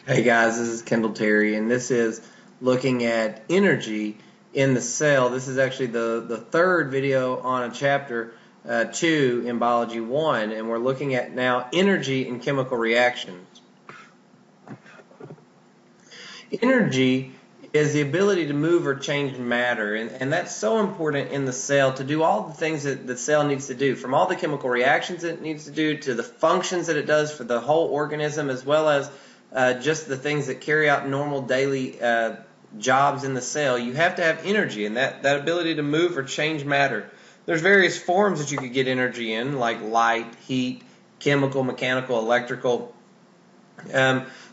Hey guys, this is Kendall Terry, and this is looking at energy in the cell. This is actually the third video on a chapter 2 in Biology 1, and we're looking at now energy in chemical reactions. Energy is the ability to move or change matter, and that's so important in the cell to do all the things that the cell needs to do, from all the chemical reactions it needs to do to the functions that it does for the whole organism, as well as just the things that carry out normal daily jobs in the cell. You have to have energy, and that ability to move or change matter. There's various forms that you could get energy in, like light, heat, chemical, mechanical, electrical.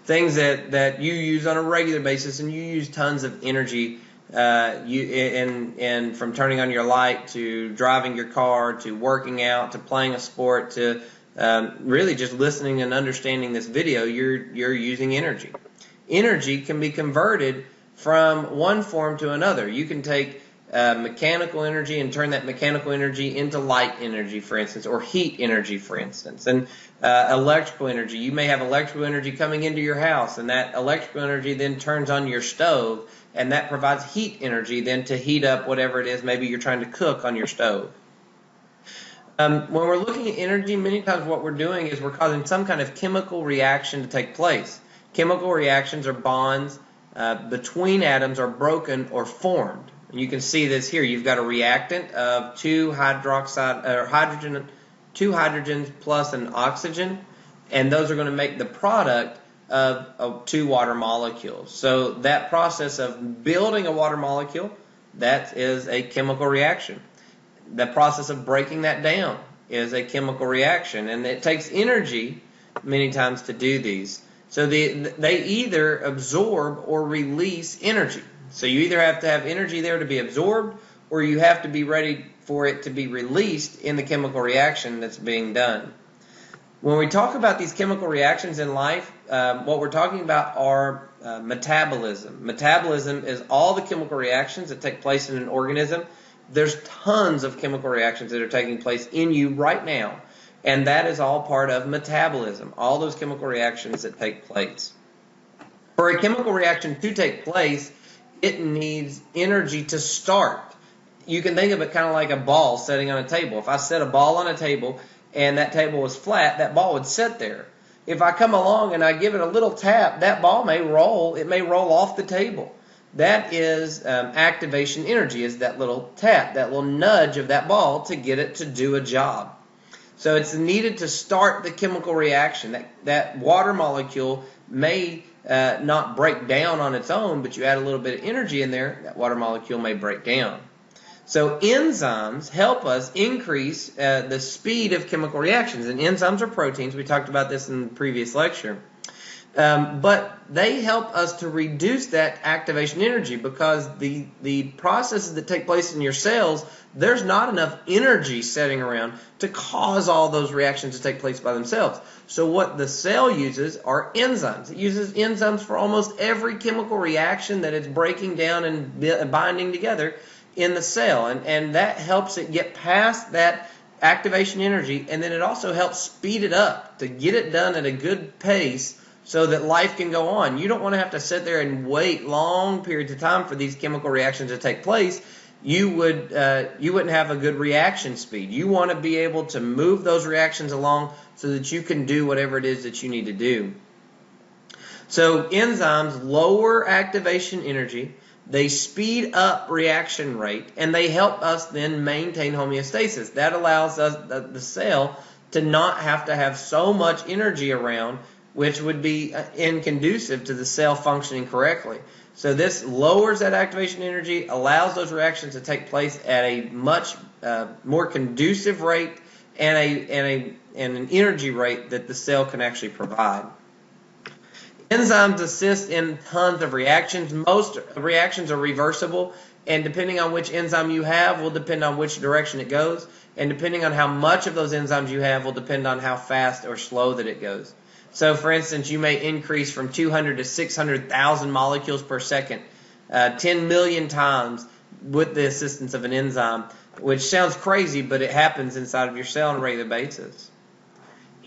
Things that you use on a regular basis, and you use tons of energy and from turning on your light to driving your car to working out to playing a sport to really just listening and understanding this video. You're using energy. Energy can be converted from one form to another. You can take mechanical energy and turn that mechanical energy into light energy, for instance, or heat energy, for instance. And electrical energy, you may have electrical energy coming into your house, and that electrical energy then turns on your stove, and that provides heat energy then to heat up whatever it is maybe you're trying to cook on your stove. When we're looking at energy, many times what we're doing is we're causing some kind of chemical reaction to take place. Chemical reactions are bonds between atoms are broken or formed. You can see this here. You've got a reactant of two hydrogens plus an oxygen, and those are going to make the product of two water molecules. So that process of building a water molecule, that is a chemical reaction. The process of breaking that down is a chemical reaction, and it takes energy many times to do these. So they either absorb or release energy. So you either have to have energy there to be absorbed, or you have to be ready for it to be released in the chemical reaction that's being done. When we talk about these chemical reactions in life, what we're talking about are metabolism. Metabolism is all the chemical reactions that take place in an organism. There's tons of chemical reactions that are taking place in you right now, and that is all part of metabolism, all those chemical reactions that take place. For a chemical reaction to take place, it needs energy to start. You can think of it kind of like a ball sitting on a table. If I set a ball on a table and that table was flat, that ball would sit there. If I come along and I give it a little tap, that ball may roll. It may roll off the table. That is activation energy, is that little tap, that little nudge of that ball to get it to do a job. So it's needed to start the chemical reaction. That water molecule may not break down on its own, but you add a little bit of energy in there, that water molecule may break down. So enzymes help us increase the speed of chemical reactions. And enzymes are proteins. We talked about this in the previous lecture. But they help us to reduce that activation energy, because the processes that take place in your cells, there's not enough energy sitting around to cause all those reactions to take place by themselves. So what the cell uses are enzymes. It uses enzymes for almost every chemical reaction that it's breaking down and binding together in the cell. And that helps it get past that activation energy, and then it also helps speed it up to get it done at a good pace so that life can go on. You don't want to have to sit there and wait long periods of time for these chemical reactions to take place. You wouldn't have a good reaction speed. You want to be able to move those reactions along so that you can do whatever it is that you need to do. So enzymes lower activation energy, they speed up reaction rate, and they help us then maintain homeostasis. That allows us, the cell, to not have to have so much energy around, which would be inconducive to the cell functioning correctly. So this lowers that activation energy, allows those reactions to take place at a much more conducive rate and an energy rate that the cell can actually provide. Enzymes assist in tons of reactions. Most reactions are reversible, and depending on which enzyme you have will depend on which direction it goes, and depending on how much of those enzymes you have will depend on how fast or slow that it goes. So, for instance, you may increase from 200 to 600,000 molecules per second 10 million times with the assistance of an enzyme, which sounds crazy, but it happens inside of your cell on a regular basis.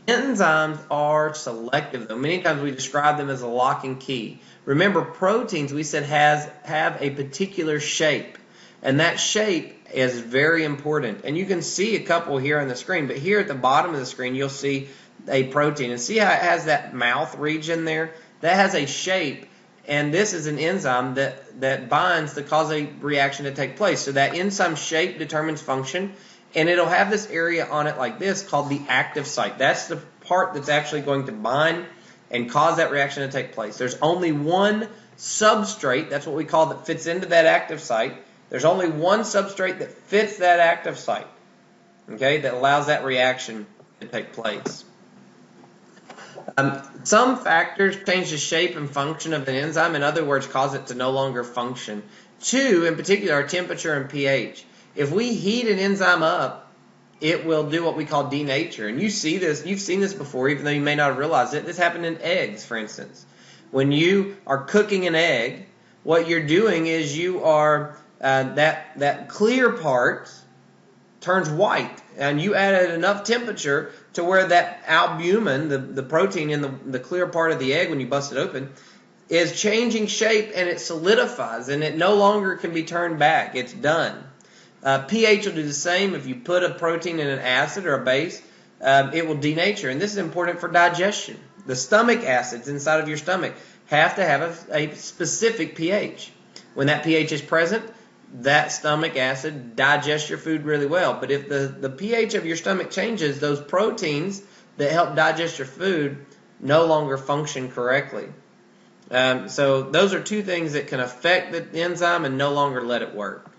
Enzymes are selective, though. Many times we describe them as a lock and key. Remember, proteins, we said, have a particular shape, and that shape is very important. And you can see a couple here on the screen, but here at the bottom of the screen, you'll see a protein. And see how it has that mouth region there? That has a shape, and this is an enzyme that binds to cause a reaction to take place. So that enzyme shape determines function, and it'll have this area on it like this called the active site. That's the part that's actually going to bind and cause that reaction to take place. There's only one substrate, that's what we call, that fits into that active site. There's only one substrate that fits that active site, okay, that allows that reaction to take place. Some factors change the shape and function of an enzyme, in other words, cause it to no longer function. Two, in particular, are temperature and pH. If we heat an enzyme up, it will do what we call denature. And you see this, you've seen this before, even though you may not have realized it. This happened in eggs, for instance. When you are cooking an egg, what you're doing is you are, that clear part turns white, and you added enough temperature to where that albumin, the protein in the clear part of the egg when you bust it open, is changing shape, and it solidifies, and it no longer can be turned back. It's done. pH will do the same. If you put a protein in an acid or a base, it will denature, and this is important for digestion. The stomach acids inside of your stomach have to have a specific pH. When that pH is present, that stomach acid digests your food really well. But if the pH of your stomach changes, those proteins that help digest your food no longer function correctly. So those are two things that can affect the enzyme and no longer let it work.